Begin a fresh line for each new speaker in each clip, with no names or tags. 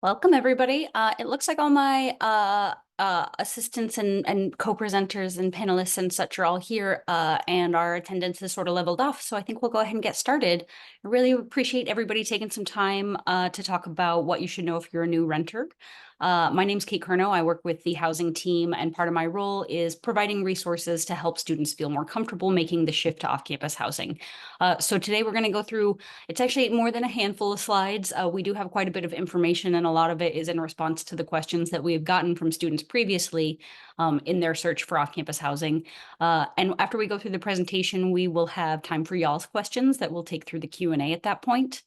Welcome, everybody. It looks like all my assistants and co-presenters and panelists and such are all here, and our attendance is sort of leveled off. So I think we'll go ahead and get started. I really appreciate everybody taking some time to talk about what you should know if you're a new renter. My name's Kate Curnow. I work with the housing team, and part of my role is providing resources to help students feel more comfortable making the shift to off-campus housing. So today we're going to go through, it's actually more than a handful of slides. We do have quite a bit of information, and a lot of it is in response to the questions that we've gotten from students previously in their search for off-campus housing. And after we go through the presentation, we will have time for y'all's questions that we'll take through the Q&A at that point.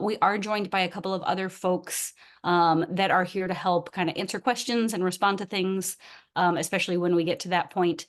We are joined by a couple of other folks that are here to help kind of answer questions and respond to things, especially when we get to that point.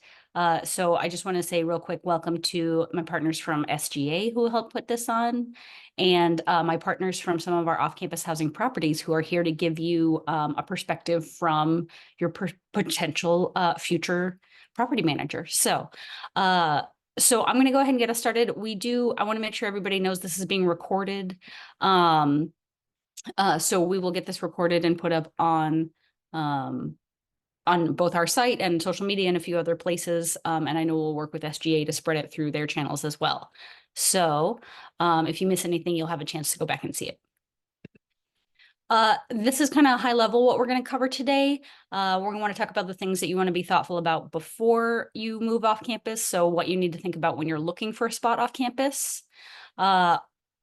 So I just want to say real quick, welcome to my partners from SGA who helped put this on, and my partners from some of our off-campus housing properties who are here to give you a perspective from your potential future property manager. So I'm going to go ahead and get us started. I want to make sure everybody knows this is being recorded. So we will get this recorded and put up on both our site and social media and a few other places. And I know we'll work with SGA to spread it through their channels as well. So if you miss anything, you'll have a chance to go back and see it. This is kind of high level what we're going to cover today. We're going to want to talk about the things that you want to be thoughtful about before you move off campus. So what you need to think about when you're looking for a spot off campus.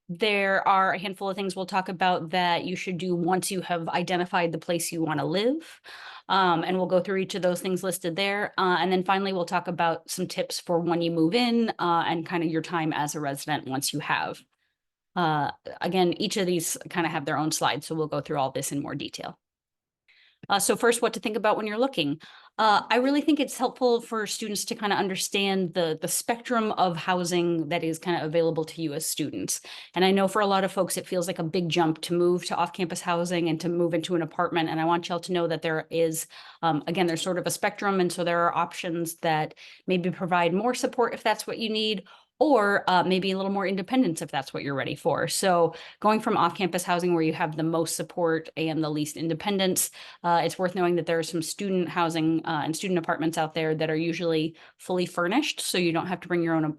There are a handful of things we'll talk about that you should do once you have identified the place you want to live. And we'll go through each of those things listed there. And then finally, we'll talk about some tips for when you move in and kind of your time as a resident once you have. Again, each of these kind of have their own slides, so we'll go through all this in more detail. So first, what to think about when you're looking. I really think it's helpful for students to kind of understand the spectrum of housing that is kind of available to you as students. And I know for a lot of folks, it feels like a big jump to move to off-campus housing and to move into an apartment. And I want y'all to know that there is, again, there's sort of a spectrum. And so there are options that maybe provide more support if that's what you need, or maybe a little more independence if that's what you're ready for. So going from off-campus housing where you have the most support and the least independence, it's worth knowing that there are some student housing and student apartments out there that are usually fully furnished, so you don't have to bring your own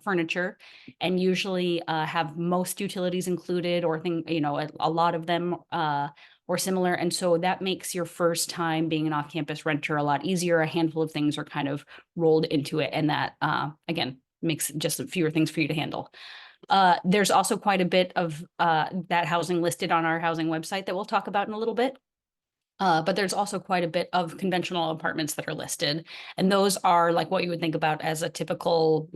furniture, and usually have most utilities included, or a lot of them or similar. And so that makes your first time being an off-campus renter a lot easier. A handful of things are kind of rolled into it, and that again makes just fewer things for you to handle. There's also quite a bit of that housing listed on our housing website that we'll talk about in a little bit. But there's also quite a bit of conventional apartments that are listed. And those are like what you would think about as a typical,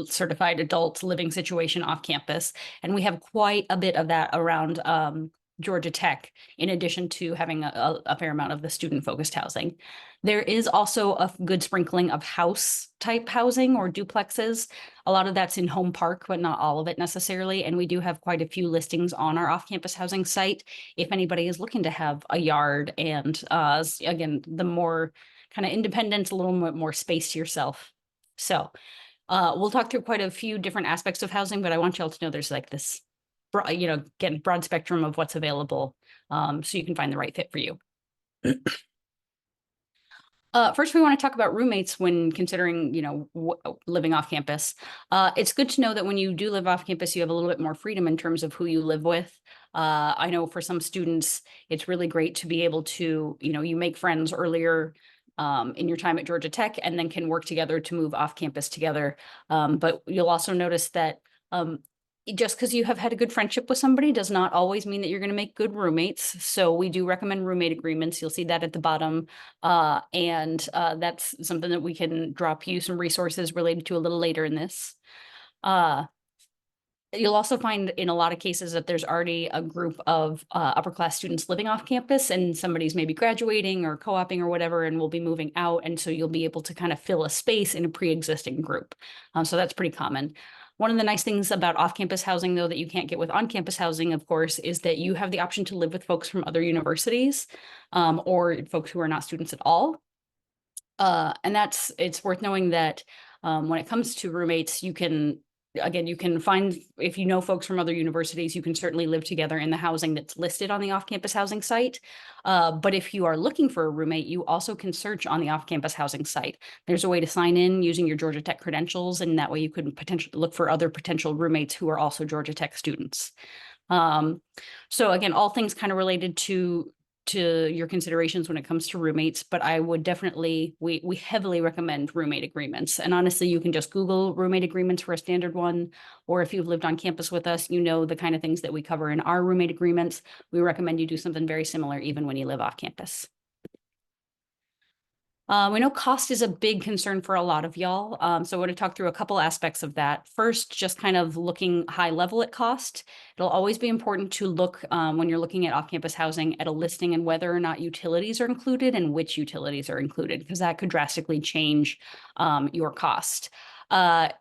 certified adult living situation off campus. And we have quite a bit of that around Georgia Tech, in addition to having a fair amount of the student-focused housing. There is also a good sprinkling of house-type housing or duplexes. A lot of that's in Home Park, but not all of it necessarily. And we do have quite a few listings on our off-campus housing site if anybody is looking to have a yard and, again, the more kind of independence, a little bit more space to yourself. So we'll talk through quite a few different aspects of housing, but I want y'all to know there's like this broad spectrum of what's available, so you can find the right fit for you. First, we want to talk about roommates when considering, living off campus. It's good to know that when you do live off campus, you have a little bit more freedom in terms of who you live with. I know for some students, it's really great to be able to, you make friends earlier in your time at Georgia Tech and then can work together to move off campus together. But you'll also notice that just because you have had a good friendship with somebody does not always mean that you're going to make good roommates. So we do recommend roommate agreements. You'll see that at the bottom. And that's something that we can drop you some resources related to a little later in this. You'll also find in a lot of cases that there's already a group of upper class students living off campus, and somebody's maybe graduating or co-oping or whatever and will be moving out. And so you'll be able to kind of fill a space in a pre-existing group. So that's pretty common. One of the nice things about off-campus housing, though, that you can't get with on-campus housing, of course, is that you have the option to live with folks from other universities or folks who are not students at all. And it's worth knowing that when it comes to roommates, you can again, you can find, if you know folks from other universities, you can certainly live together in the housing that's listed on the off-campus housing site. But if you are looking for a roommate, you also can search on the off-campus housing site. There's a way to sign in using your Georgia Tech credentials, and that way you could potentially look for other potential roommates who are also Georgia Tech students. So again, all things kind of related to your considerations when it comes to roommates, but I would definitely, we heavily recommend roommate agreements. And honestly, you can just Google roommate agreements for a standard one, or if you've lived on campus with us, you know the kind of things that we cover in our roommate agreements. We recommend you do something very similar even when you live off campus. We know cost is a big concern for a lot of y'all. So I want to talk through a couple aspects of that. First, just kind of looking high level at cost. It'll always be important to look when you're looking at off-campus housing at a listing and whether or not utilities are included and which utilities are included, because that could drastically change your cost.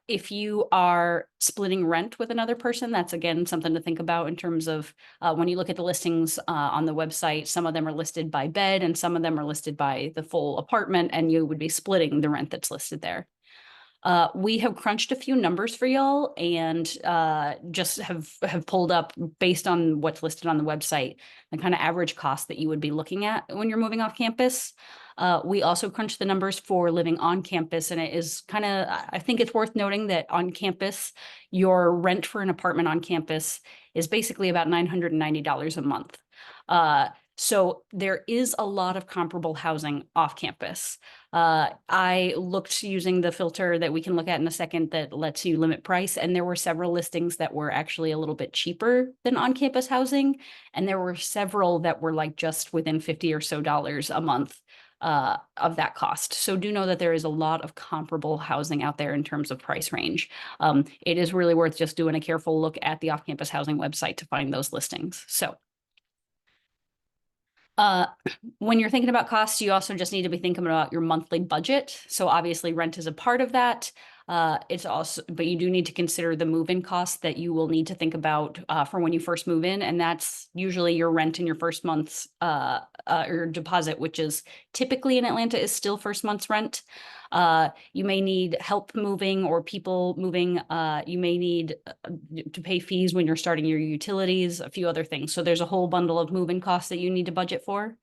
If you are splitting rent with another person, that's again something to think about in terms of when you look at the listings on the website, some of them are listed by bed and some of them are listed by the full apartment, and you would be splitting the rent that's listed there. We have crunched a few numbers for y'all and just have pulled up based on what's listed on the website, the kind of average cost that you would be looking at when you're moving off campus. We also crunched the numbers for living on campus, and it is kind of, I think it's worth noting that on campus, your rent for an apartment on campus is basically about $990 a month. So there is a lot of comparable housing off campus. I looked using the filter that we can look at in a second that lets you limit price, and there were several listings that were actually a little bit cheaper than on-campus housing, and there were several that were like just within $50 or so a month of that cost. So do know that there is a lot of comparable housing out there in terms of price range. It is really worth just doing a careful look at the off-campus housing website to find those listings. So when you're thinking about costs, you also just need to be thinking about your monthly budget. So obviously rent is a part of that. It's also, but you do need to consider the move-in costs that you will need to think about for when you first move in. And that's usually your rent in your first month's or deposit, which is typically in Atlanta is still first month's rent. You may need help moving or people moving. You may need to pay fees when you're starting your utilities, a few other things. So there's a whole bundle of moving costs that you need to budget for.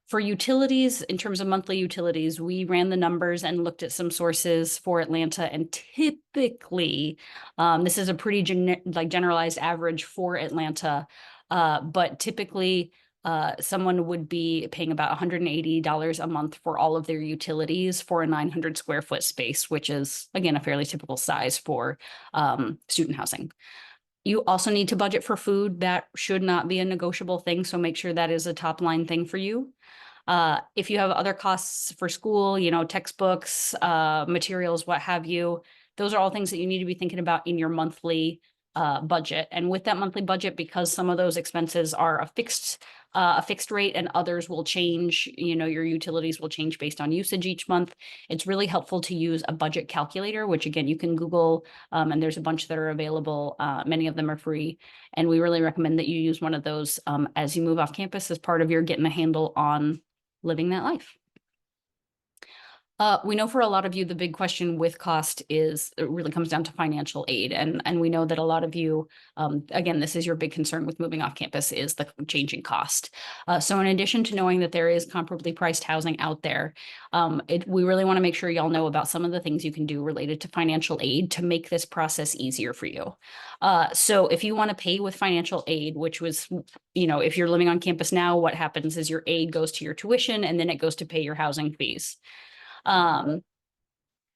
For utilities, in terms of monthly utilities, we ran the numbers and looked at some sources for Atlanta, and typically, this is a pretty generalized average for Atlanta, but typically, someone would be paying about $180 a month for all of their utilities for a 900 square foot space, which is, again, a fairly typical size for student housing. You also need to budget for food. That should not be a negotiable thing, so make sure that is a top line thing for you. If you have other costs for school, you know, textbooks, materials, what have you, those are all things that you need to be thinking about in your monthly budget. And with that monthly budget, because some of those expenses are a fixed rate and others will change, you know, your utilities will change based on usage each month. It's really helpful to use a budget calculator, which again, you can Google, and there's a bunch that are available. Many of them are free. And we really recommend that you use one of those as you move off campus as part of your getting a handle on living that life. We know for a lot of you, the big question with cost is it really comes down to financial aid. And we know that a lot of you, again, this is your big concern with moving off campus is the changing cost. So in addition to knowing that there is comparably priced housing out there, we really want to make sure y'all know about some of the things you can do related to financial aid to make this process easier for you. So if you want to pay with financial aid, which was, you know, if you're living on campus now, what happens is your aid goes to your tuition and then it goes to pay your housing fees.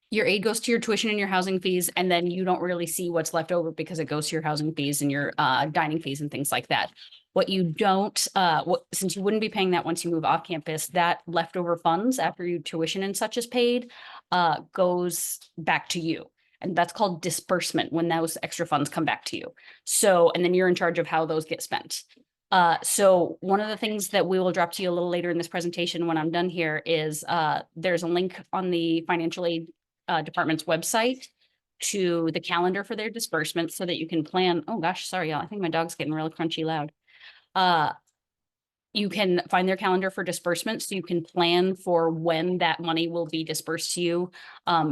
Your aid goes to your tuition and your housing fees, and then you don't really see what's left over because it goes to your housing fees and your dining fees and things like that. What you don't, since you wouldn't be paying that once you move off campus, that leftover funds after your tuition and such is paid goes back to you. And that's called disbursement when those extra funds come back to you. So, and then you're in charge of how those get spent. So one of the things that we will drop to you a little later in this presentation when I'm done here is there's a link on the financial aid department's website to the calendar for their disbursements so that you can plan. Oh gosh, sorry, y'all. I think my dog's getting real crunchy loud. You can find their calendar for disbursement, so you can plan for when that money will be dispersed to you.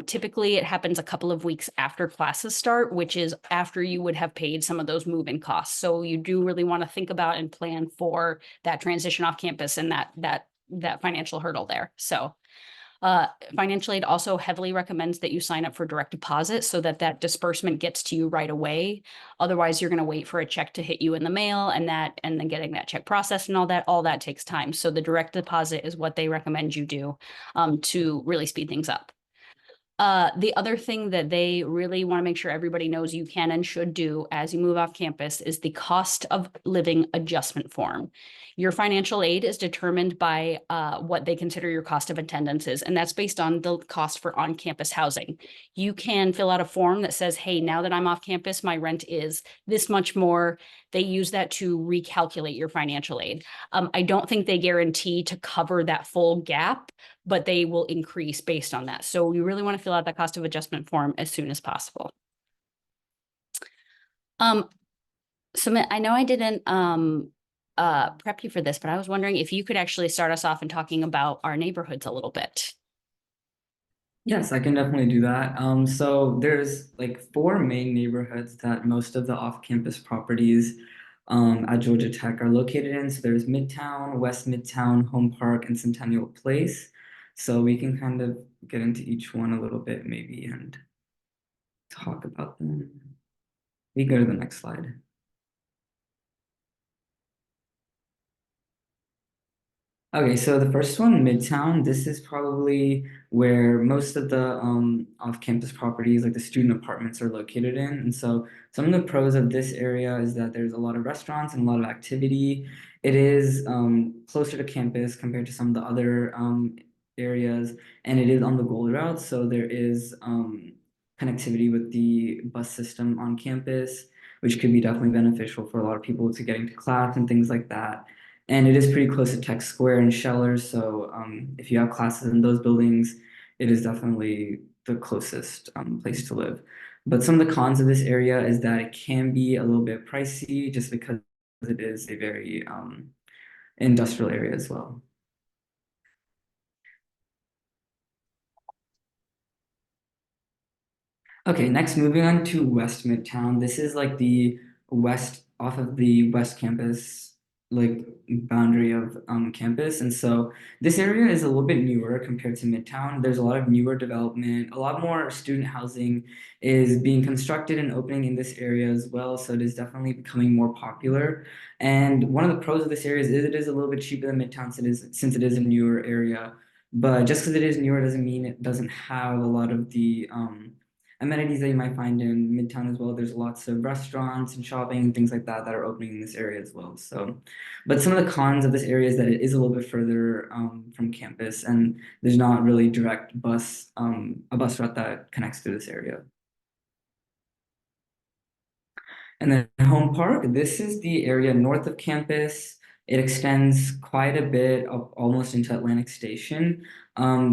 Typically, it happens a couple of weeks after classes start, which is after you would have paid some of those move-in costs. So you do really want to think about and plan for that transition off campus and that financial hurdle there. So financial aid also heavily recommends that you sign up for direct deposit so that that disbursement gets to you right away. Otherwise, you're going to wait for a check to hit you in the mail, and then getting that check processed and all that takes time. So the direct deposit is what they recommend you do to really speed things up. The other thing that they really want to make sure everybody knows you can and should do as you move off campus is the cost of living adjustment form. Your financial aid is determined by what they consider your cost of attendance is, and that's based on the cost for on-campus housing. You can fill out a form that says, hey, now that I'm off campus, my rent is this much more. They use that to recalculate your financial aid. I don't think they guarantee to cover that full gap, but they will increase based on that. So you really want to fill out that cost of adjustment form as soon as possible. Sumit, I know I didn't prep you for this, but I was wondering if you could actually start us off in talking about our neighborhoods a little bit.
Yes, I can definitely do that. So there's like four main neighborhoods that most of the off-campus properties at Georgia Tech are located in. So there's Midtown, West Midtown, Home Park, and Centennial Place. So we can kind of get into each one a little bit maybe and talk about them. We go to the next slide. Okay, so the first one, Midtown, this is probably where most of the off-campus properties, like the student apartments, are located in. And so some of the pros of this area is that there's a lot of restaurants and a lot of activity. It is closer to campus compared to some of the other areas, and it is on the Gold Route, so there is connectivity with the bus system on campus, which could be definitely beneficial for a lot of people to getting to class and things like that. And it is pretty close to Tech Square and Scheller, so if you have classes in those buildings, it is definitely the closest place to live. But some of the cons of this area is that it can be a little bit pricey just because it is a very industrial area as well. Okay, next moving on to West Midtown. This is like the west off of the West Campus, like boundary of campus. And so this area is a little bit newer compared to Midtown. There's a lot of newer development, a lot more student housing is being constructed and opening in this area as well. So it is definitely becoming more popular. And one of the pros of this area is it is a little bit cheaper than Midtown since it is a newer area. But just because it is newer doesn't mean it doesn't have a lot of the amenities that you might find in Midtown as well. There's lots of restaurants and shopping and things like that that are opening in this area as well. So, but some of the cons of this area is that it is a little bit further from campus, and there's not really direct a bus route that connects to this area. And then Home Park, this is the area north of campus. It extends quite a bit up almost into Atlantic Station.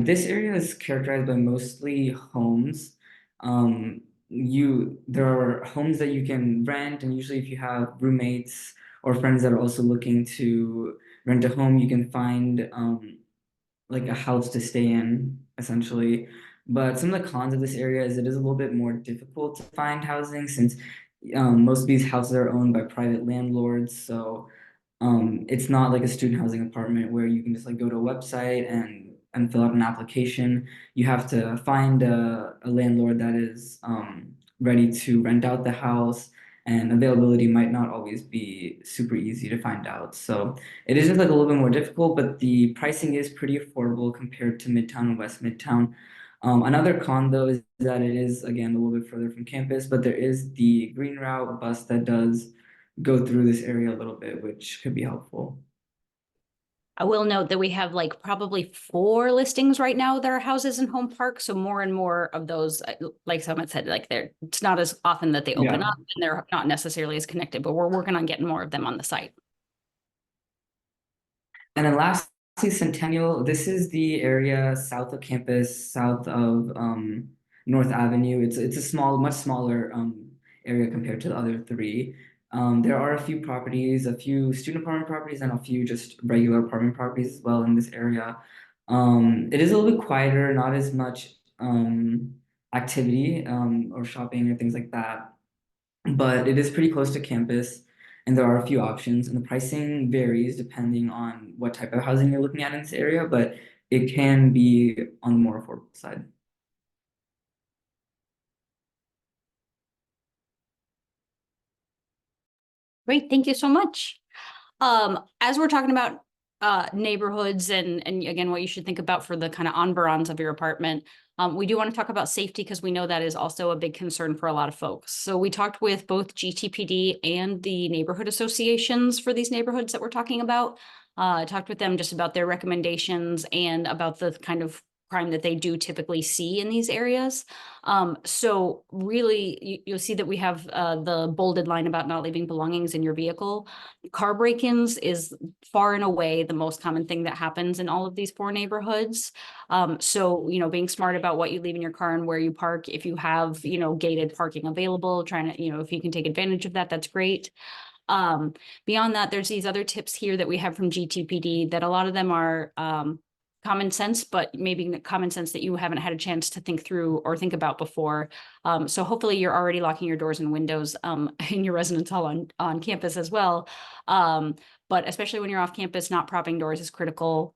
This area is characterized by mostly homes. There are homes that you can rent, and usually if you have roommates or friends that are also looking to rent a home, you can find like a house to stay in, essentially. But some of the cons of this area is it is a little bit more difficult to find housing since most of these houses are owned by private landlords. So it's not like a student housing apartment where you can just like go to a website and fill out an application. You have to find a landlord that is ready to rent out the house, and availability might not always be super easy to find out. So it is just like a little bit more difficult, but the pricing is pretty affordable compared to Midtown and West Midtown. Another con though is that it is again a little bit further from campus, but there is the Green Route bus that does go through this area a little bit, which could be helpful.
I will note that we have like probably 4 listings right now that are houses in Home Park. So more and more of those, like someone said, like it's not as often that they open
Yeah.
up and they're not necessarily as connected, but we're working on getting more of them on the site.
And then lastly, Centennial. This is the area south of campus, south of North Avenue. It's a much smaller area compared to the other three. There are a few properties, a few student apartment properties, and a few just regular apartment properties as well in this area. It is a little bit quieter, not as much activity or shopping or things like that, but it is pretty close to campus, and there are a few options, and the pricing varies depending on what type of housing you're looking at in this area, but it can be on the more affordable side.
Great, thank you so much. As we're talking about neighborhoods and again, what you should think about for the kind of environs of your apartment, we do want to talk about safety because we know that is also a big concern for a lot of folks. So we talked with both GTPD and the neighborhood associations for these neighborhoods that we're talking about. Talked with them just about their recommendations and about the kind of crime that they do typically see in these areas. So really, you'll see that we have the bolded line about not leaving belongings in your vehicle. Car break-ins is far and away the most common thing that happens in all of these poor neighborhoods. So, being smart about what you leave in your car and where you park. If you have, gated parking available, trying to, if you can take advantage of that, that's great. Beyond that, there's these other tips here that we have from GTPD that a lot of them are common sense, but maybe common sense that you haven't had a chance to think through or think about before. So hopefully you're already locking your doors and windows in your residence hall on campus as well. But especially when you're off campus, not propping doors is critical.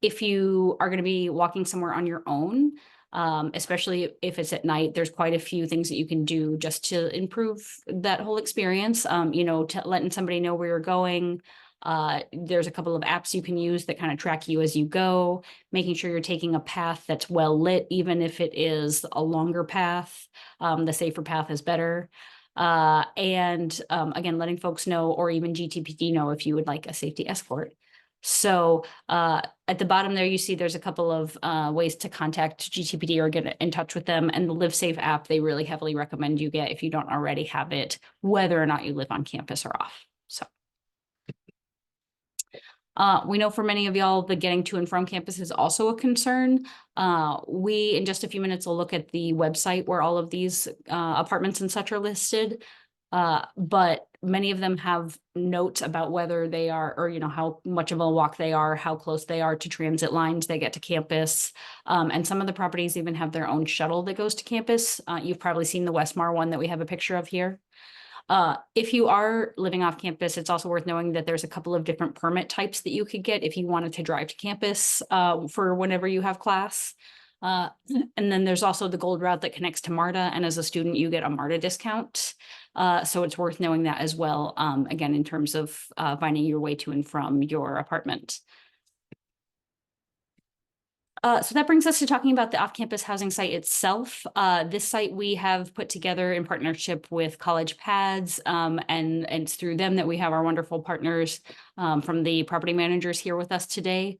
If you are going to be walking somewhere on your own, especially if it's at night, there's quite a few things that you can do just to improve that whole experience. Letting somebody know where you're going. There's a couple of apps you can use that kind of track you as you go, making sure you're taking a path that's well lit, even if it is a longer path. The safer path is better. And again, letting folks know, or even GTPD know, if you would like a safety escort. So at the bottom there, you see there's a couple of ways to contact GTPD or get in touch with them. And the Live Safe app, they really heavily recommend you get if you don't already have it, whether or not you live on campus or off. So. We know for many of y'all, the getting to and from campus is also a concern. We, in just a few minutes, will look at the website where all of these apartments and such are listed. But many of them have notes about whether they are, or, how much of a walk they are, how close they are to transit lines they get to campus. And some of the properties even have their own shuttle that goes to campus. You've probably seen the Westmar one that we have a picture of here. If you are living off campus, it's also worth knowing that there's a couple of different permit types that you could get if you wanted to drive to campus for whenever you have class. And then there's also the gold route that connects to MARTA, and as a student, you get a MARTA discount. So it's worth knowing that as well, again, in terms of finding your way to and from your apartment. So that brings us to talking about the off-campus housing site itself. This site we have put together in partnership with College Pads, and it's through them that we have our wonderful partners from the property managers here with us today.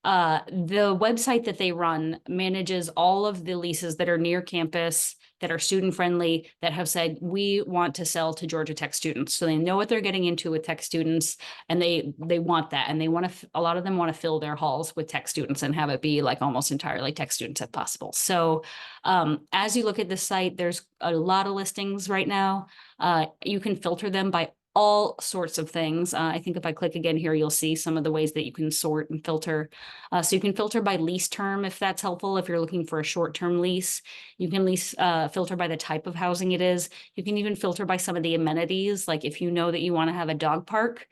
The website that they run manages all of the leases that are near campus, that are student friendly, that have said, we want to sell to Georgia Tech students. So they know what they're getting into with tech students, and they want that. And they want to, a lot of them want to fill their halls with tech students and have it be like almost entirely tech students if possible. So as you look at this site, there's a lot of listings right now. You can filter them by all sorts of things. I think if I click again here, you'll see some of the ways that you can sort and filter. So you can filter by lease term, if that's helpful. If you're looking for a short-term lease, you can filter by the type of housing it is. You can even filter by some of the amenities. Like if you know that you want to have a dog park,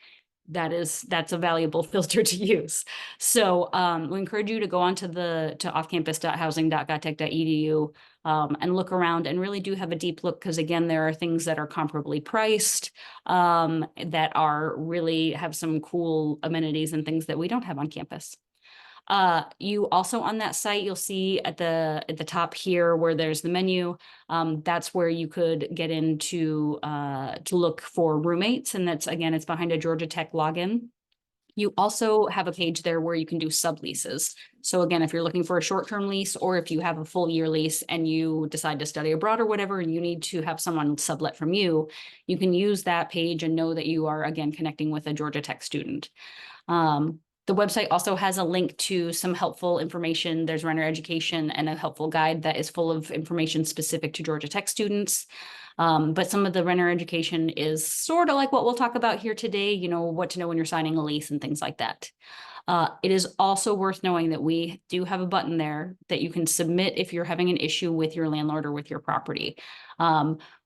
that's a valuable filter to use. So we encourage you to go on to offcampus.housing.gottech.edu and look around and really do have a deep look, because again, there are things that are comparably priced that are really have some cool amenities and things that we don't have on campus. You also on that site, you'll see at the top here where there's the menu. That's where you could get into to look for roommates, and that's again, it's behind a Georgia Tech login. You also have a page there where you can do subleases. So again, if you're looking for a short-term lease, or if you have a full year lease and you decide to study abroad or whatever, and you need to have someone sublet from you, you can use that page and know that you are again connecting with a Georgia Tech student. The website also has a link to some helpful information. There's renter education and a helpful guide that is full of information specific to Georgia Tech students. But some of the renter education is sort of like what we'll talk about here today, you know, what to know when you're signing a lease and things like that. It is also worth knowing that we do have a button there that you can submit if you're having an issue with your landlord or with your property.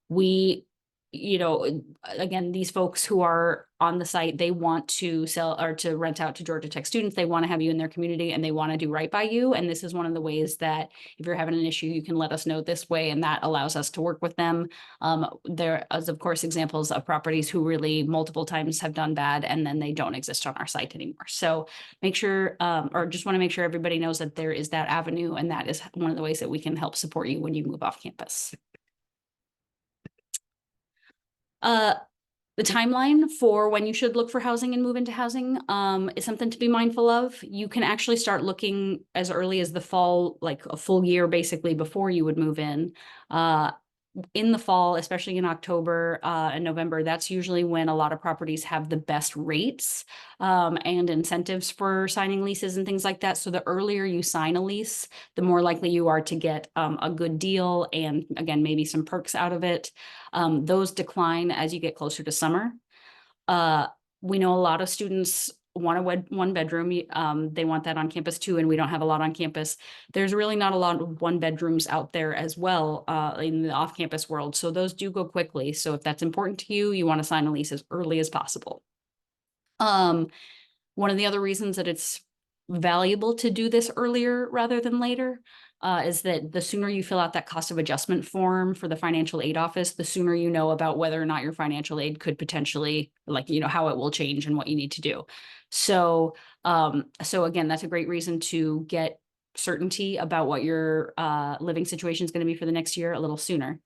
We, you know, again, these folks who are on the site, they want to sell or to rent out to Georgia Tech students. They want to have you in their community and they want to do right by you. And this is one of the ways that if you're having an issue, you can let us know this way, and that allows us to work with them. There is, of course, examples of properties who really multiple times have done bad and then they don't exist on our site anymore. So make sure, or just want to make sure everybody knows that there is that avenue, and that is one of the ways that we can help support you when you move off campus. The timeline for when you should look for housing and move into housing is something to be mindful of. You can actually start looking as early as the fall, like a full year basically before you would move in the fall, especially in October and November. That's usually when a lot of properties have the best rates and incentives for signing leases and things like that. So the earlier you sign a lease, the more likely you are to get a good deal and, again, maybe some perks out of it. Those decline as you get closer to summer. We know a lot of students want a one bedroom. They want that on campus too, and we don't have a lot on campus. There's really not a lot of one bedrooms out there as well in the off-campus world. So those do go quickly. So if that's important to you, you want to sign a lease as early as possible. One of the other reasons that it's valuable to do this earlier rather than later is that the sooner you fill out that cost of adjustment form for the financial aid office, the sooner you know about whether or not your financial aid could potentially, like, you know, how it will change and what you need to do. So, so again, that's a great reason to get certainty about what your living situation is going to be for the next year a little sooner.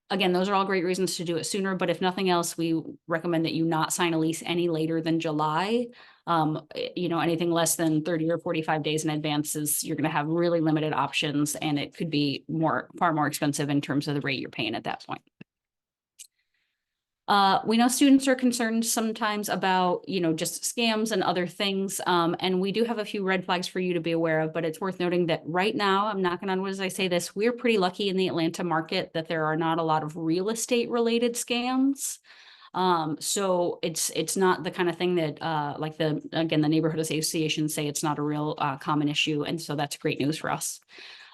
Again, those are all great reasons to do it sooner, but if nothing else, we recommend that you not sign a lease any later than July. You know, anything less than 30 or 45 days in advance is you're going to have really limited options, and it could be far more expensive in terms of the rate you're paying at that point. We know students are concerned sometimes about, you know, just scams and other things. And we do have a few red flags for you to be aware of, but it's worth noting that right now, I'm knocking on wood as I say this, we're pretty lucky in the Atlanta market that there are not a lot of real estate related scams. So it's not the kind of thing that, like the neighborhood associations say it's not a real common issue. And so that's great news for us.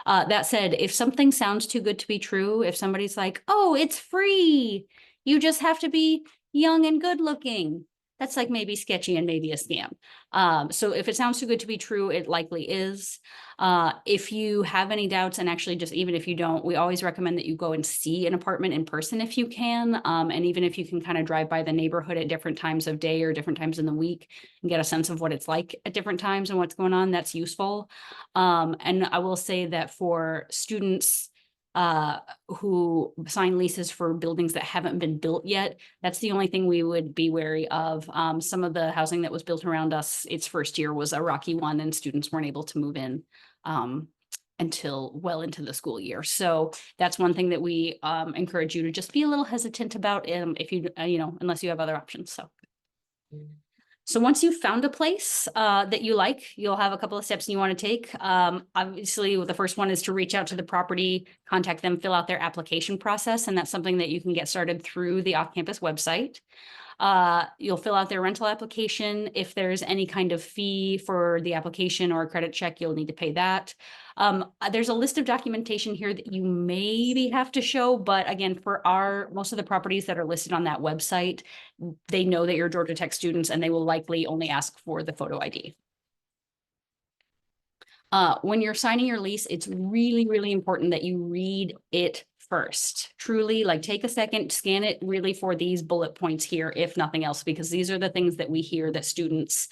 That said, if something sounds too good to be true, if somebody's like, oh, it's free, you just have to be young and good looking, that's like maybe sketchy and maybe a scam. So if it sounds too good to be true, it likely is. If you have any doubts, and actually just even if you don't, we always recommend that you go and see an apartment in person if you can. And even if you can kind of drive by the neighborhood at different times of day or different times in the week and get a sense of what it's like at different times and what's going on, that's useful. And I will say that for students who sign leases for buildings that haven't been built yet, that's the only thing we would be wary of. Some of the housing that was built around us, its first year was a rocky one, and students weren't able to move in until well into the school year. So that's one thing that we encourage you to just be a little hesitant about if you, you know, unless you have other options. So once you've found a place that you like, you'll have a couple of steps you want to take. Obviously, the first one is to reach out to the property, contact them, fill out their application process. And that's something that you can get started through the off-campus website. You'll fill out their rental application. If there's any kind of fee for the application or a credit check, you'll need to pay that. There's a list of documentation here that you maybe have to show, but again, for most of the properties that are listed on that website, they know that you're Georgia Tech students and they will likely only ask for the photo ID. When you're signing your lease, it's really, really important that you read it first. Truly, like, take a second, scan it really for these bullet points here, if nothing else, because these are the things that we hear that students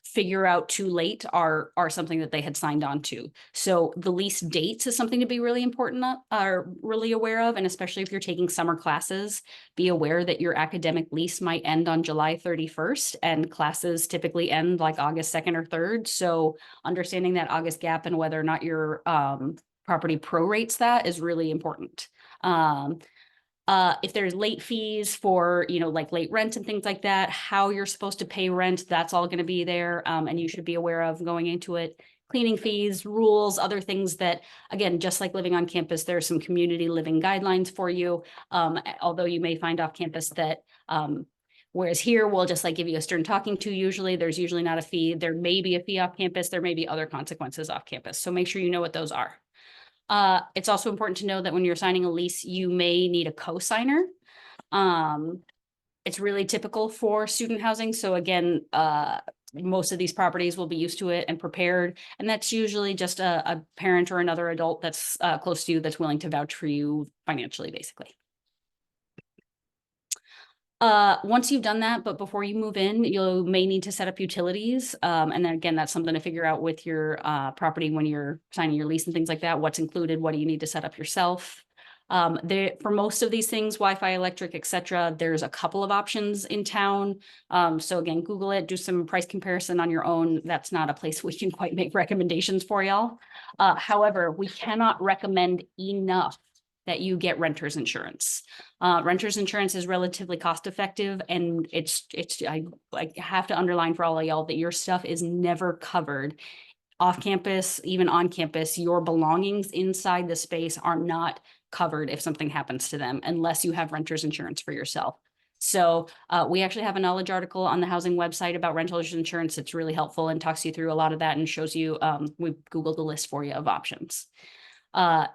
figure out too late are something that they had signed on to. So the lease dates is something to be really important or really aware of. And especially if you're taking summer classes, be aware that your academic lease might end on July 31st and classes typically end like August 2nd or 3rd. So understanding that August gap and whether or not your property prorates that is really important. If there's late fees for, you know, like late rent and things like that, how you're supposed to pay rent, that's all going to be there. And you should be aware of going into it. cleaning fees, rules, other things that, again, just like living on campus, there are some community living guidelines for you. Although you may find off campus that, whereas here we'll just like give you a stern talking to, there's usually not a fee. There may be a fee off campus. There may be other consequences off campus. So make sure you know what those are. It's also important to know that when you're signing a lease, you may need a co-signer. It's really typical for student housing. So again, most of these properties will be used to it and prepared. And that's usually just a parent or another adult that's close to you that's willing to vouch for you financially, basically. Once you've done that, but before you move in, you may need to set up utilities. And then again, that's something to figure out with your property when you're signing your lease and things like that. What's included, what do you need to set up yourself? For most of these things, Wi-Fi, electric, etc., there's a couple of options in town. So again, Google it, do some price comparison on your own. That's not a place we can quite make recommendations for y'all. However, we cannot recommend enough that you get renter's insurance. Renter's insurance is relatively cost effective, and I have to underline for all of y'all that your stuff is never covered off campus, even on campus. Your belongings inside the space are not covered if something happens to them unless you have renter's insurance for yourself. So we actually have a knowledge article on the housing website about renter's insurance. It's really helpful and talks you through a lot of that and shows you, we Googled the list for you of options.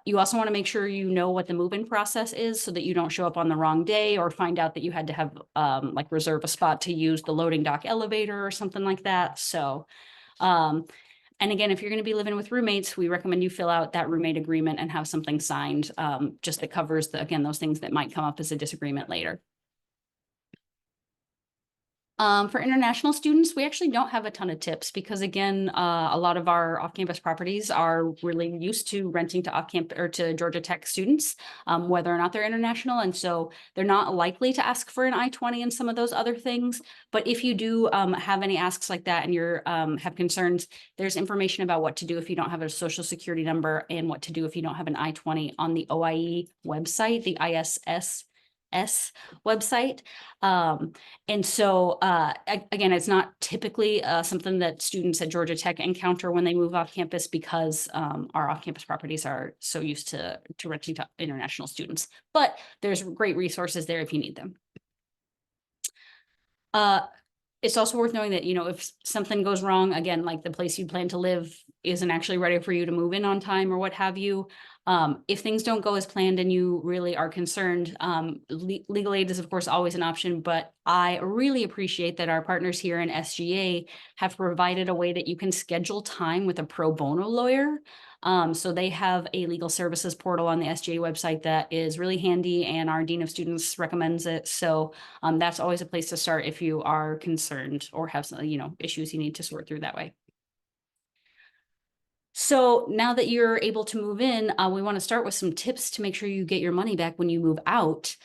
You also want to make sure you know what the move-in process is so that you don't show up on the wrong day or find out that you had to have like reserve a spot to use the loading dock elevator or something like that. So, and again, if you're going to be living with roommates, we recommend you fill out that roommate agreement and have something signed just that covers again, those things that might come up as a disagreement later. For international students, we actually don't have a ton of tips because again, a lot of our off-campus properties are really used to renting to off-campus or to Georgia Tech students, whether or not they're international. And so they're not likely to ask for an I-20 and some of those other things. But if you do have any asks like that and you're have concerns, there's information about what to do if you don't have a social security number and what to do if you don't have an I-20 on the OIE website, the ISS website. And so again, it's not typically something that students at Georgia Tech encounter when they move off campus because our off-campus properties are so used to renting to international students, but there's great resources there if you need them. It's also worth knowing that, you know, if something goes wrong, again, like the place you plan to live isn't actually ready for you to move in on time or what have you. If things don't go as planned and you really are concerned, legal aid is of course always an option, but I really appreciate that our partners here in SGA have provided a way that you can schedule time with a pro bono lawyer. So they have a legal services portal on the SGA website that is really handy and our Dean of Students recommends it. So that's always a place to start if you are concerned or have some, you know, issues you need to sort through that way. So now that you're able to move in, we want to start with some tips to make sure you get your money back when you move out.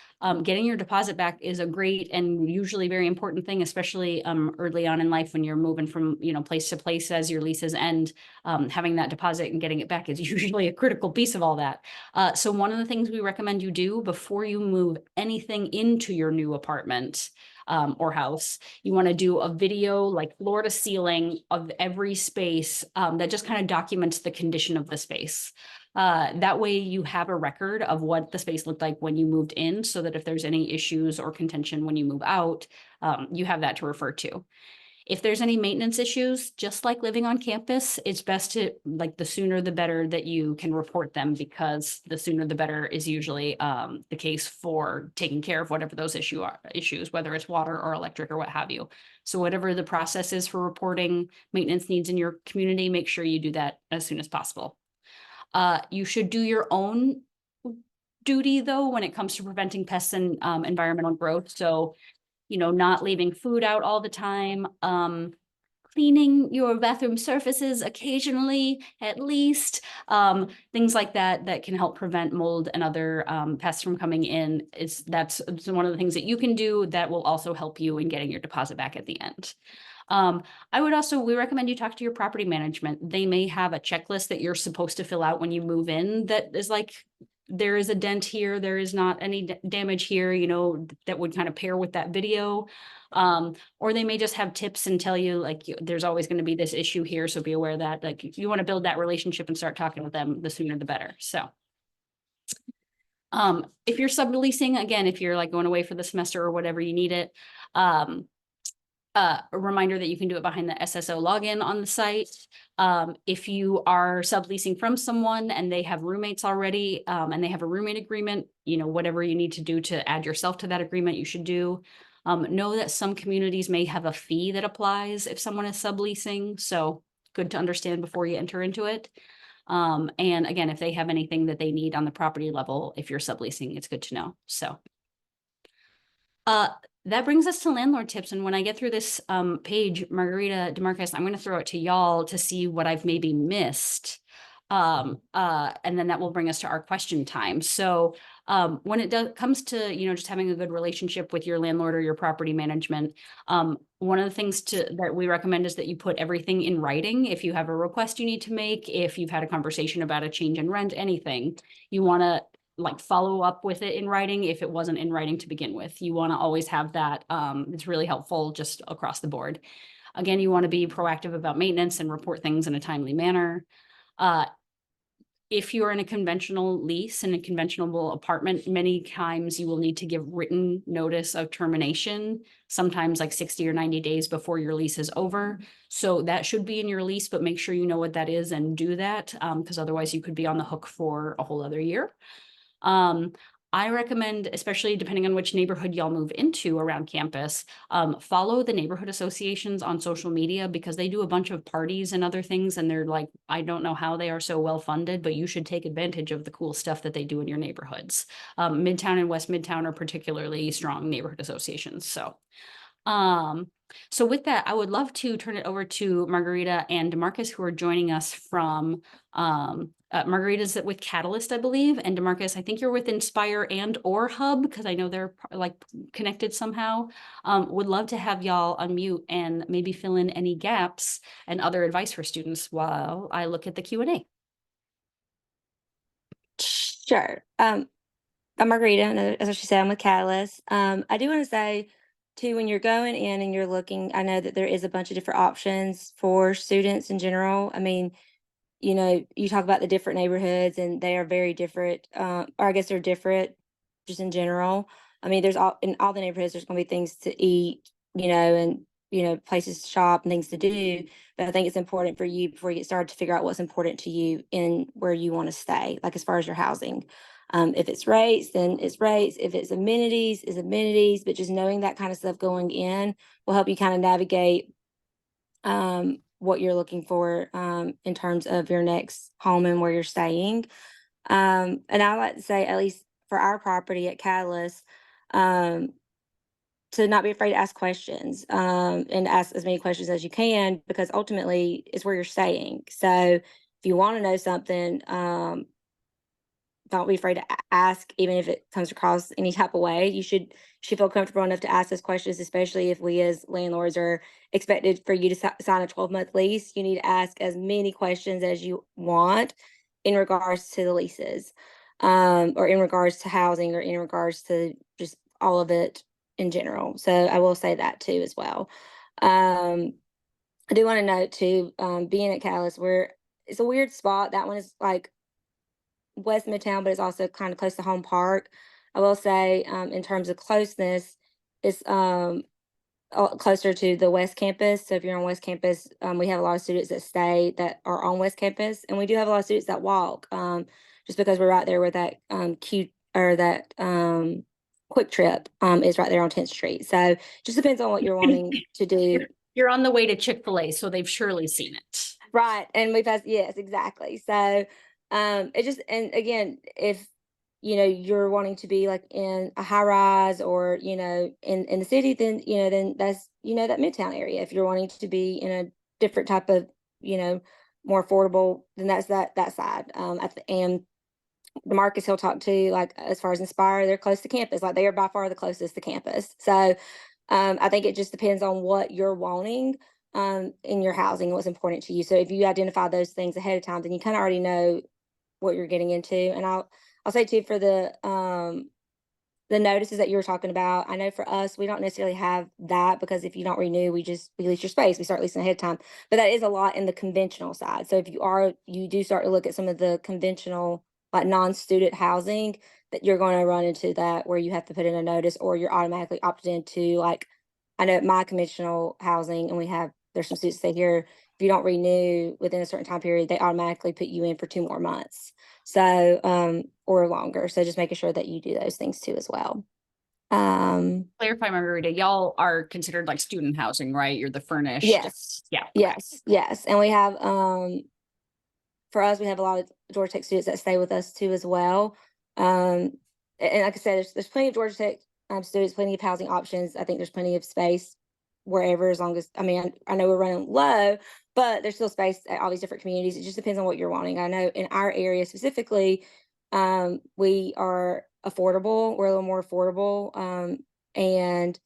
Getting your deposit back is a great and usually very important thing, especially early on in life when you're moving from, you know, place to place as your leases end. Having that deposit and getting it back is usually a critical piece of all that. So one of the things we recommend you do before you move anything into your new apartment or house, you want to do a video like floor to ceiling of every space that just kind of documents the condition of the space. That way you have a record of what the space looked like when you moved in so that if there's any issues or contention when you move out, you have that to refer to. If there's any maintenance issues, just like living on campus, it's best to, like, the sooner the better that you can report them, because the sooner the better is usually the case for taking care of whatever those issues, whether it's water or electric or what have you. So whatever the process is for reporting maintenance needs in your community, make sure you do that as soon as possible. You should do your own duty, though, when it comes to preventing pests and environmental growth. So, you know, not leaving food out all the time, cleaning your bathroom surfaces occasionally, at least, things like that, that can help prevent mold and other pests from coming in. That's one of the things that you can do that will also help you in getting your deposit back at the end. We recommend you talk to your property management. They may have a checklist that you're supposed to fill out when you move in that is like there is a dent here, there is not any damage here, you know, that would kind of pair with that video. Or they may just have tips and tell you like, there's always going to be this issue here. So be aware that like, if you want to build that relationship and start talking with them, the sooner the better. So. If you're subleasing, again, if you're like going away for the semester or whatever, you need it. A reminder that you can do it behind the SSO login on the site. If you are subleasing from someone and they have roommates already, and they have a roommate agreement, you know, whatever you need to do to add yourself to that agreement, you should do. Know that some communities may have a fee that applies if someone is subleasing, so good to understand before you enter into it. And again, if they have anything that they need on the property level, if you're subleasing, it's good to know. So that brings us to landlord tips. And when I get through this page, Margarita, DeMarcus, I'm going to throw it to y'all to see what I've maybe missed. And then that will bring us to our question time. So when it comes to, you know, just having a good relationship with your landlord or your property management, one of the things that we recommend is that you put everything in writing. If you have a request you need to make, if you've had a conversation about a change in rent, anything, you want to like follow up with it in writing if it wasn't in writing to begin with. You want to always have that. It's really helpful just across the board. Again, you want to be proactive about maintenance and report things in a timely manner. If you're in a conventional lease in a conventional apartment, many times you will need to give written notice of termination, sometimes like 60 or 90 days before your lease is over. So that should be in your lease, but make sure you know what that is and do that, because otherwise you could be on the hook for a whole other year. I recommend, especially depending on which neighborhood y'all move into around campus, follow the neighborhood associations on social media because they do a bunch of parties and other things. And they're like, I don't know how they are so well funded, but you should take advantage of the cool stuff that they do in your neighborhoods. Midtown and West Midtown are particularly strong neighborhood associations. So with that, I would love to turn it over to Margarita and DeMarcus, who are joining us from Margarita's with Catalyst, I believe, and DeMarcus, I think you're with Inspire and or Hub, because I know they're like connected somehow. Would love to have y'all unmute and maybe fill in any gaps and other advice for students while I look at the Q&A.
Sure. I'm Margarita, and as she said, I'm with Catalyst. I do want to say too, when you're going in and you're looking, I know that there is a bunch of different options for students in general. I mean, you know, you talk about the different neighborhoods and they are very different, or I guess they're different just in general. I mean, in all the neighborhoods, there's going to be things to eat, you know, and, you know, places to shop and things to do. But I think it's important for you before you get started to figure out what's important to you in where you want to stay, like as far as your housing. If it's rates, then it's rates. If it's amenities, it's amenities. But just knowing that kind of stuff going in will help you kind of navigate what you're looking for in terms of your next home and where you're staying. And I like to say, at least for our property at Catalyst, to not be afraid to ask questions and ask as many questions as you can, because ultimately it's where you're staying. So if you want to know something, don't be afraid to ask, even if it comes across any type of way. You should feel comfortable enough to ask those questions, especially if we as landlords are expected for you to sign a 12-month lease. You need to ask as many questions as you want in regards to the leases, or in regards to housing, or in regards to just all of it in general. So I will say that too as well. I do want to note too, being at Catalyst, it's a weird spot. That one is like West Midtown, but it's also kind of close to Home Park. I will say, in terms of closeness, it's closer to the West Campus. So if you're on West Campus, we have a lot of students that stay that are on West Campus, and we do have a lot of students that walk, just because we're right there where that Quick Trip is right there on 10th Street. So just depends on what you're wanting to do.
You're on the way to Chick-fil-A, so they've surely seen it.
Right. And we've had, yes, exactly. So it just, and again, if you know you're wanting to be like in a high rise or you know in the city, then then that's that Midtown area. If you're wanting to be in a different type of more affordable, then that's that side. And DeMarcus, he'll talk to, like, as far as Inspire, they're close to campus. Like, they are by far the closest to campus. So I think it just depends on what you're wanting in your housing and what's important to you. So if you identify those things ahead of time, then you kind of already know what you're getting into. And I'll say too, for the notices that you were talking about, I know for us, we don't necessarily have that, because if you don't renew, we lease your space. We start leasing ahead of time. But that is a lot in the conventional side. So if you do start to look at some of the conventional, like non-student housing, that you're going to run into that where you have to put in a notice, or you're automatically opted into, like, I know at my conventional housing, and there's some students stay here. If you don't renew within a certain time period, they automatically put you in for 2 more months. So, or longer. So just making sure that you do those things too as well.
Clarify, Margarita, y'all are considered like student housing, right? You're the furnished.
Yes.
Yeah. Okay.
Yes. And we have, for us, we have a lot of Georgia Tech students that stay with us too as well. And like I said, there's plenty of Georgia Tech students, plenty of housing options. I think there's plenty of space wherever, as long as, I mean, I know we're running low, but there's still space at all these different communities. It just depends on what you're wanting. I know in our area specifically, we are affordable. We're a little more affordable. And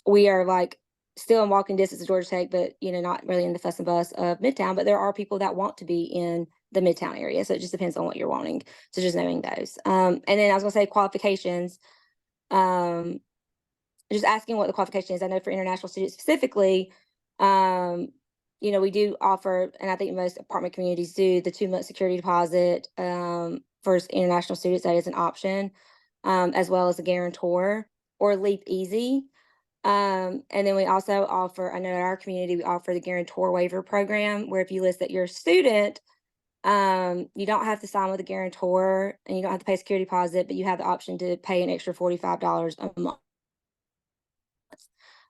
we are like still in walking distance of Georgia Tech, but not really in the fuss and buzz of Midtown. But there are people that want to be in the Midtown area, so it just depends on what you're wanting. So just knowing those. And then I was gonna say qualifications. Just asking what the qualification is. I know for international students specifically, we do offer, and I think most apartment communities do, the 2-month security deposit. For international students, that is an option, as well as a guarantor or Leap Easy. And then we also offer, I know in our community, we offer the guarantor waiver program, where if you list that you're a student, you don't have to sign with a guarantor and you don't have to pay security deposit, but you have the option to pay an extra $45 a month.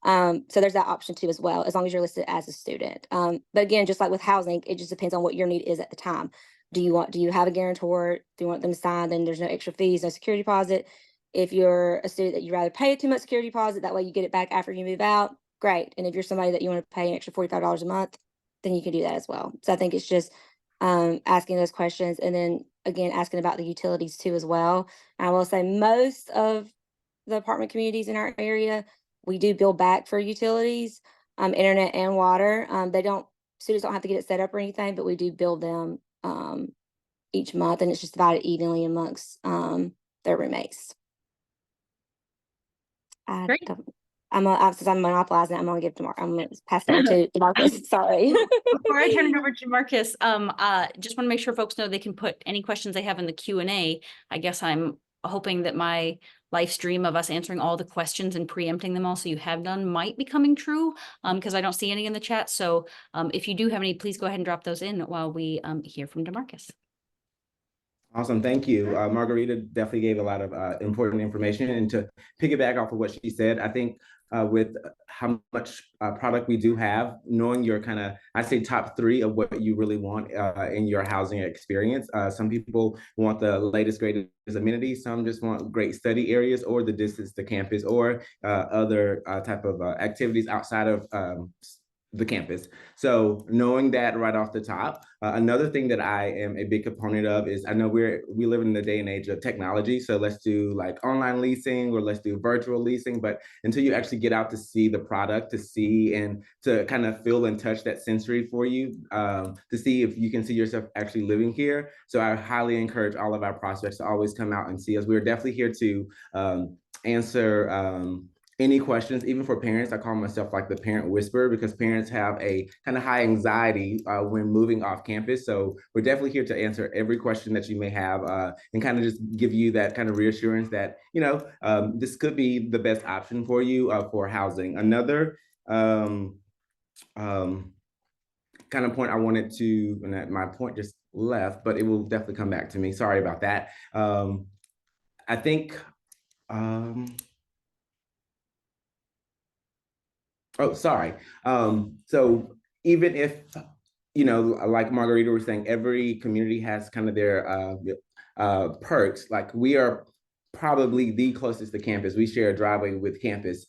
So there's that option too as well, as long as you're listed as a student. But again, just like with housing, it just depends on what your need is at the time. Do you have a guarantor? Do you want them to sign? Then there's no extra fees, no security deposit. If you're a student that you'd rather pay a 2-month security deposit, that way you get it back after you move out, great. And if you're somebody that you want to pay an extra $45 a month, then you can do that as well. So I think it's just asking those questions, and then again, asking about the utilities too as well. And I will say most of the apartment communities in our area, we do bill back for utilities, internet and water. Students don't have to get it set up or anything, but we do bill them each month, and it's just divided evenly amongst their roommates.
Great.
Since I'm monopolizing it, I'm gonna give to Mark. I'm gonna pass it over to Marcus. Sorry.
Before I turn it over to Marcus, just want to make sure folks know they can put any questions they have in the Q&A. I guess I'm hoping that my live stream of us answering all the questions and preempting them all, so you have done, might be coming true, because I don't see any in the chat. So if you do have any, please go ahead and drop those in while we hear from DeMarcus.
Awesome, thank you. Margarita definitely gave a lot of important information, and to piggyback off of what she said, I think with how much product we do have, knowing your kind of, I say top 3 of what you really want in your housing experience. Some people want the latest, greatest amenities. Some just want great study areas, or the distance to campus, or other type of activities outside of the campus. So knowing that right off the top, another thing that I am a big component of is, I know we live in the day and age of technology. So let's do like online leasing, or let's do virtual leasing. But until you actually get out to see the product, to see and to kind of feel and touch that sensory for you, to see if you can see yourself actually living here. So I highly encourage all of our prospects to always come out and see us. We're definitely here to answer any questions, even for parents. I call myself like the parent whisperer, because parents have a kind of high anxiety when moving off campus. So we're definitely here to answer every question that you may have, and kind of just give you that kind of reassurance that, this could be the best option for you for housing. Another kind of point I wanted to, and my point just left, but it will definitely come back to me. Sorry about that. I think, oh, sorry. So even if, like Margarita was saying, every community has kind of their perks. Like, we are probably the closest to campus. We share a driveway with campus.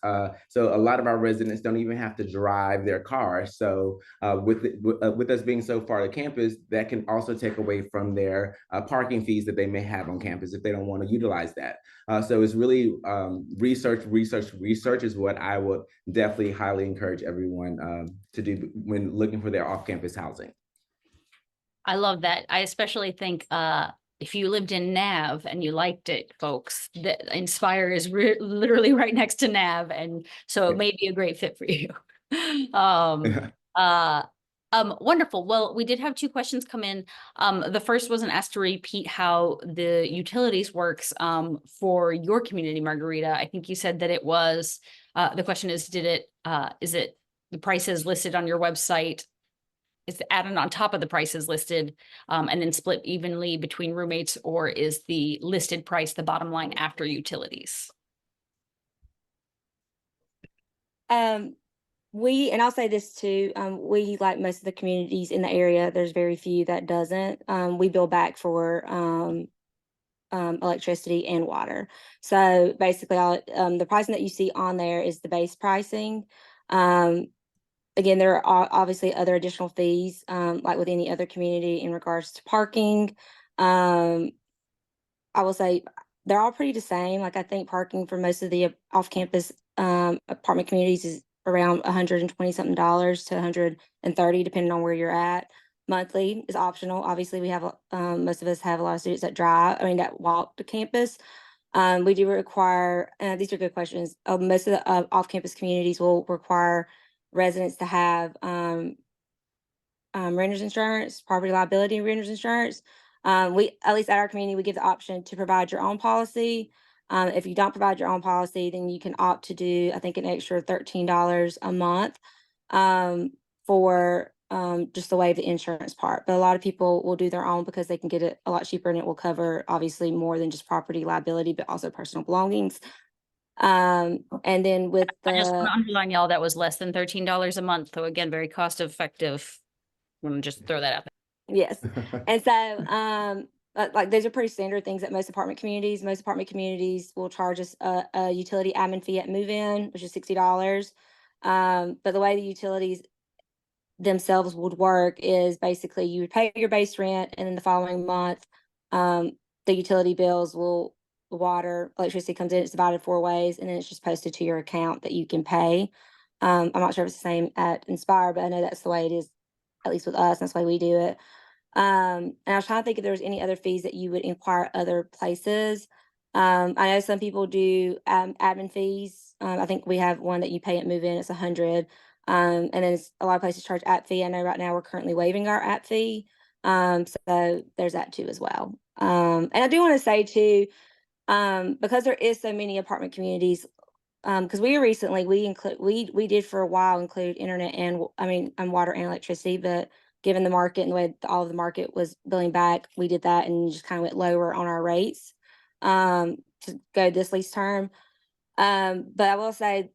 So a lot of our residents don't even have to drive their car. So with us being so far to campus, that can also take away from their parking fees that they may have on campus if they don't want to utilize that. So it's really research is what I would definitely highly encourage everyone to do when looking for their off-campus housing.
I love that. I especially think if you lived in Nav and you liked it, folks, that Inspire is literally right next to Nav, and so it may be a great fit for you. Uh, Wonderful. Well, we did have two questions come in. The first was asked to repeat how the utilities works for your community, Margarita. I think you said that it was, the question is, is it the prices listed on your website? Is it added on top of the prices listed and then split evenly between roommates, or is the listed price the bottom line after utilities?
And I'll say this too, we, like most of the communities in the area, there's very few that doesn't. We bill back for electricity and water. So basically, the pricing that you see on there is the base pricing. Again, there are obviously other additional fees, like with any other community in regards to parking. I will say they're all pretty the same. Like, I think parking for most of the off-campus apartment communities is around $120 something to $130, depending on where you're at. Monthly is optional. Obviously, we have most of us have a lot of students that that walk to campus. We do require, these are good questions. Most of the off-campus communities will require residents to have renter's insurance, property liability and renter's insurance. We, at least at our community, we give the option to provide your own policy. If you don't provide your own policy, then you can opt to do, I think, an extra $13 a month for just the way of the insurance part. But a lot of people will do their own because they can get it a lot cheaper, and it will cover obviously more than just property liability, but also personal belongings. And then with
I just want
the,
to underline, y'all, that was less than $13 a month. So again, very cost effective. I'm gonna just throw that out there.
yes. And so, like, those are pretty standard things at most apartment communities. Most apartment communities will charge us a utility admin fee at move-in, which is $60. But the way the utilities themselves would work is basically you would pay your base rent, and then the following month, the utility bills will, the water, electricity comes in, it's divided 4 ways, and then it's just posted to your account that you can pay. I'm not sure if it's the same at Inspire, but I know that's the way it is, at least with us. That's the way we do it. And I was trying to think if there was any other fees that you would inquire other places. I know some people do admin fees. I think we have one that you pay at move-in. It's $100. And then a lot of places charge app fee. I know right now we're currently waiving our app fee. So there's that too as well. And I do want to say too, because there is so many apartment communities, because we recently, we did for a while include internet and water and electricity, but given the market and the way all of the market was billing back, we did that and just kind of went lower on our rates to go this lease term. But I will say,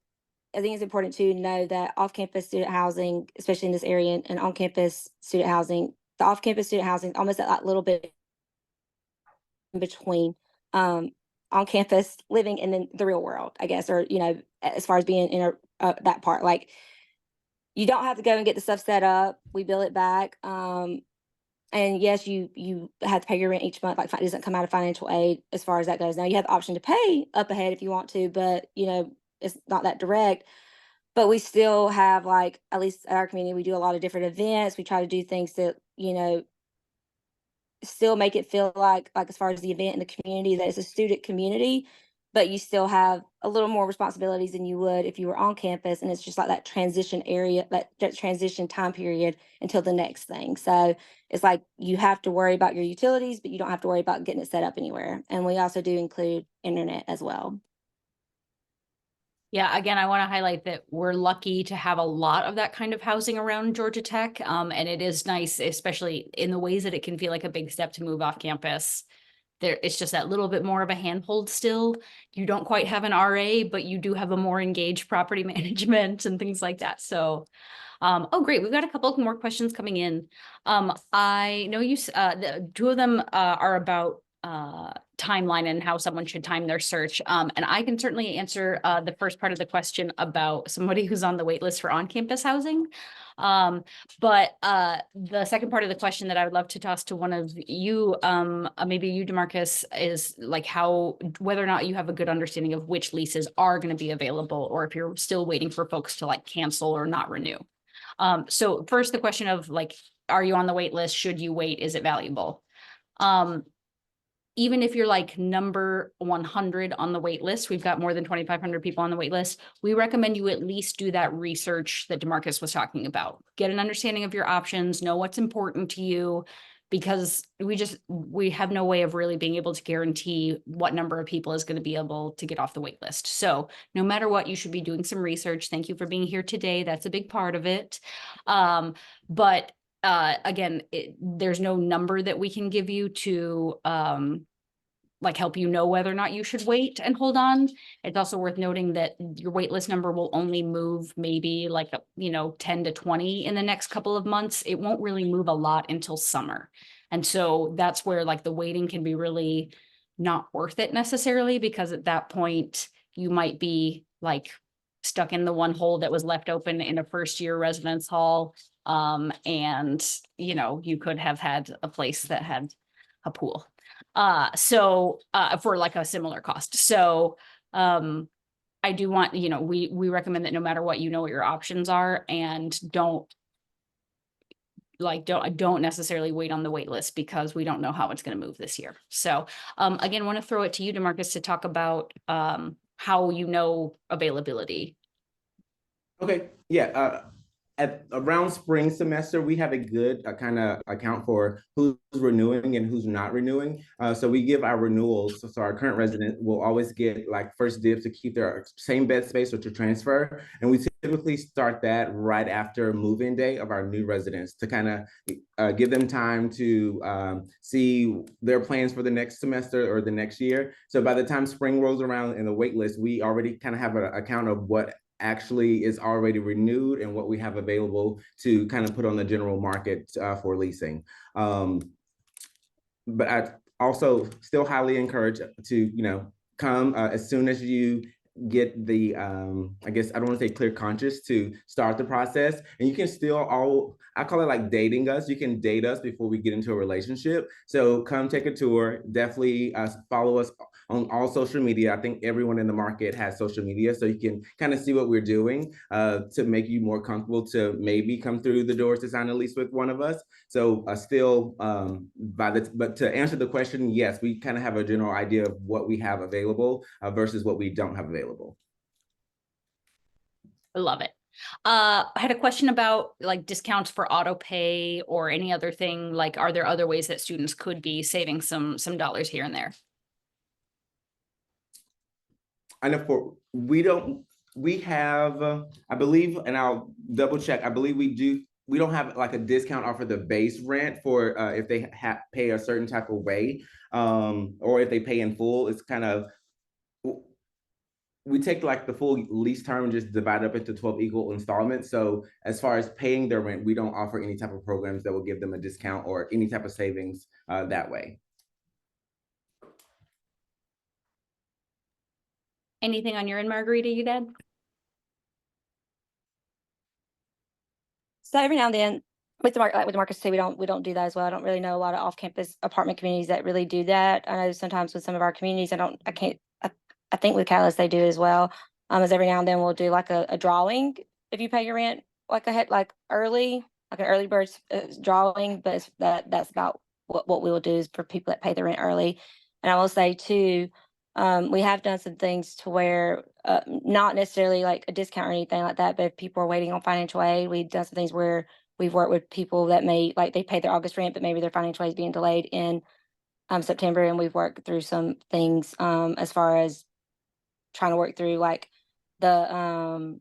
I think it's important to know that off-campus student housing, especially in this area, and on-campus student housing, the off-campus student housing is almost that little bit in between on-campus living and then the real world, I guess, or, as far as being in that part. Like, you don't have to go and get the stuff set up. We bill it back. And yes, you have to pay your rent each month. Like, it doesn't come out of financial aid as far as that goes. Now, you have the option to pay up ahead if you want to, but, it's not that direct. But we still have, like, at least at our community, we do a lot of different events. We try to do things that, still make it feel like as far as the event in the community, that it's a student community, but you still have a little more responsibilities than you would if you were on campus. And it's just like that transition area, that transition time period until the next thing. So it's like you have to worry about your utilities, but you don't have to worry about getting it set up anywhere. And we also do include internet as well.
Yeah, again, I want to highlight that we're lucky to have a lot of that kind of housing around Georgia Tech. And it is nice, especially in the ways that it can feel like a big step to move off campus. It's just that little bit more of a handhold still. You don't quite have an RA, but you do have a more engaged property management and things like that. So, oh, great. We've got a couple more questions coming in. I know the 2 of them are about timeline and how someone should time their search. And I can certainly answer the first part of the question about somebody who's on the wait list for on-campus housing. But the second part of the question that I would love to toss to one of you, maybe you, DeMarcus, is like whether or not you have a good understanding of which leases are going to be available, or if you're still waiting for folks to like cancel or not renew. So first, the question of like, are you on the wait list? Should you wait? Is it valuable? even if you're like number 100 on the wait list, we've got more than 2,500 people on the wait list. We recommend you at least do that research that DeMarcus was talking about. Get an understanding of your options, know what's important to you, because we have no way of really being able to guarantee what number of people is going to be able to get off the wait list. So no matter what, you should be doing some research. Thank you for being here today. That's a big part of it. But again, there's no number that we can give you to like help you know whether or not you should wait and hold on. It's also worth noting that your wait list number will only move maybe like 10 to 20 in the next couple of months. It won't really move a lot until summer. And so that's where like the waiting can be really not worth it necessarily, because at that point you might be like stuck in the one hole that was left open in a first year residence hall. And you could have had a place that had a pool. So for like a similar cost. So I do want, we recommend that no matter what, what your options are, and don't necessarily wait on the wait list, because we don't know how it's going to move this year. So again, want to throw it to you, DeMarcus, to talk about how availability.
Okay, yeah. At around spring semester, we have a good kind of account for who's renewing and who's not renewing. So we give our renewals. So our current resident will always get like first dibs to keep their same bed space or to transfer. And we typically start that right after move-in day of our new residents to kind of give them time to see their plans for the next semester or the next year. So by the time spring rolls around in the wait list, we already kind of have an account of what actually is already renewed and what we have available to kind of put on the general market for leasing. But I also still highly encourage to, come as soon as you get the, I guess I don't want to say clear conscious to start the process. And you can still I call it like dating us. You can date us before we get into a relationship. So come take a tour. Definitely follow us on all social media. I think everyone in the market has social media, so you can kind of see what we're doing to make you more comfortable to maybe come through the doors to sign a lease with one of us. So but to answer the question, yes, we kind of have a general idea of what we have available versus what we don't have available.
I love it. I had a question about like discounts for auto pay or any other thing. Like, are there other ways that students could be saving some dollars here and there?
I know we have, I believe, and I'll double check, I believe we don't have like a discount off of the base rent for if they pay a certain type of way, or if they pay in full. It's kind of, we take like the full lease term and just divide it up into 12 equal installments. So as far as paying their rent, we don't offer any type of programs that will give them a discount or any type of savings that way.
Anything on your end, Margarita, you'd add?
So every now and then, with DeMarcus too, we don't do that as well. I don't really know a lot of off-campus apartment communities that really do that. I know sometimes with some of our communities, I think with Catalyst they do it as well. As every now and then we'll do like a drawing if you pay your rent like early, like an early bird drawing. But that's about what we will do is for people that pay the rent early. And I will say too, we have done some things to where not necessarily like a discount or anything like that, but if people are waiting on financial aid, we've done some things where we've worked with people that may, like, they paid their August rent, but maybe their financial aid is being delayed in September, and we've worked through some things as far as trying to work through like the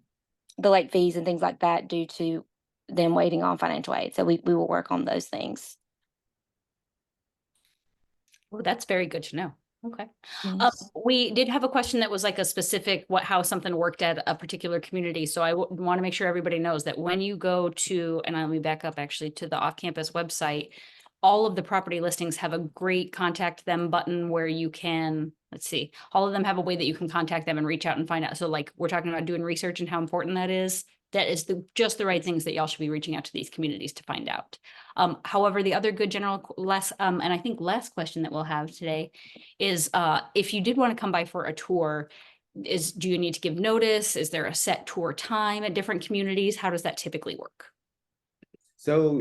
late fees and things like that due to them waiting on financial aid. So we will work on those things.
Oh, that's very good to know. Okay.
Yes.
We did have a question that was like a specific how something worked at a particular community. So I want to make sure everybody knows that when you go to, and let me back up actually to the off-campus website, all of the property listings have a great contact them button where you can, let's see, all of them have a way that you can contact them and reach out and find out. So like we're talking about doing research and how important that is. That is just the right things that y'all should be reaching out to these communities to find out. However, the other good general and I think last question that we'll have today is if you did want to come by for a tour, do you need to give notice? Is there a set tour time at different communities? How does that typically work?
So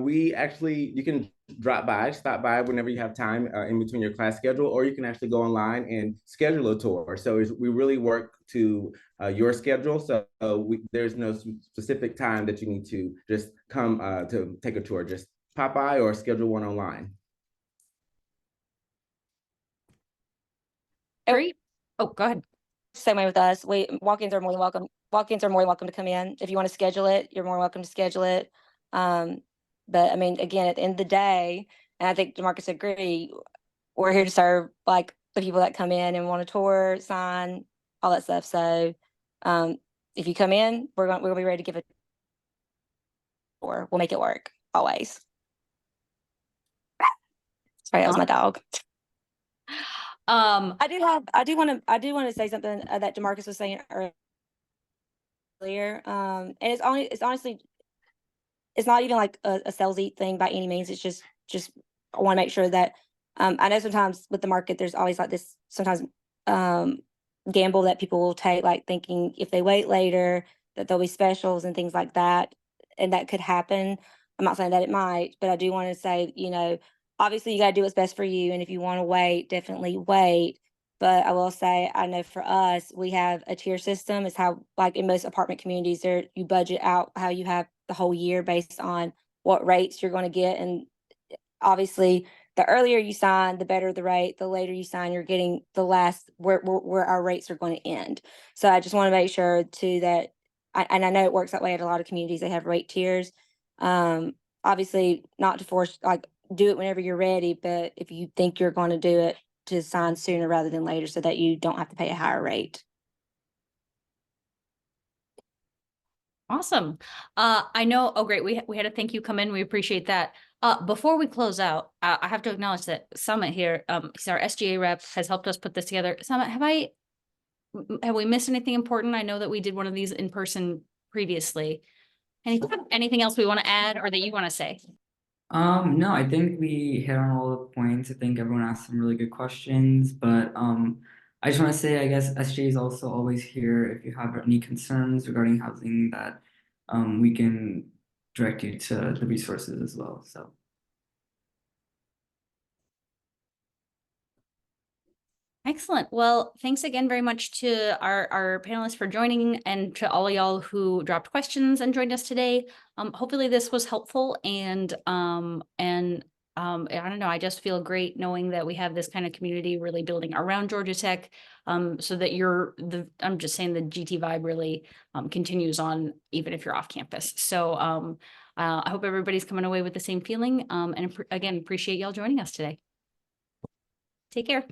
you can stop by whenever you have time in between your class schedule, or you can actually go online and schedule a tour. So we really work to your schedule. So there's no specific time that you need to just come to take a tour. Just pop by or schedule one online.
Great. Oh, go ahead.
Same way with us. Walk-ins are more than welcome. Walk-ins are more than welcome to come in. If you want to schedule it, you're more welcome to schedule it. But I mean, again, at the end of the day, and I think DeMarcus agree, we're here to serve like the people that come in and want a tour, sign, all that stuff. So if you come in, we'll be ready to give it, or we'll make it work always. Sorry, that was my dog. I do want to say something that DeMarcus was saying earlier. And it's honestly, it's not even like a salesy thing by any means. It's just I want to make sure that I know sometimes with the market, there's always like this sometimes gamble that people will take, like thinking if they wait later that there'll be specials and things like that, and that could happen. I'm not saying that it might, but I do want to say, you know, obviously you got to do what's best for you, and if you want to wait, definitely wait. But I will say, I know for us, we have a tier system. It's how, like in most apartment communities, you budget out how you have the whole year based on what rates you're going to get. And obviously, the earlier you sign, the better the rate. The later you sign, you're getting the last where our rates are going to end. So I just want to make sure too that, and I know it works that way at a lot of communities. They have rate tiers. Obviously, not to force, like, do it whenever you're ready, but if you think you're going to do it, to sign sooner rather than later so that you don't have to pay a higher rate.
Awesome. I know, oh, great. We had a thank you come in. We appreciate that. Before we close out, I have to acknowledge that Summit here, he's our SGA rep, has helped us put this together. Summit, have we missed anything important? I know that we did one of these in person previously. Anything else we want to add or that you want to say?
No, I think we hit on all the points. I think everyone asked some really good questions, but I just want to say, I guess SJ is also always here if you have any concerns regarding housing that we can direct you to the resources as well. So.
Excellent. Well, thanks again very much to our panelists for joining, and to all of y'all who dropped questions and joined us today. Hopefully this was helpful, and I don't know, I just feel great knowing that we have this kind of community really building around Georgia Tech, so that I'm just saying the GT vibe really continues on even if you're off campus. So I hope everybody's coming away with the same feeling, and again, appreciate y'all joining us today. Take care.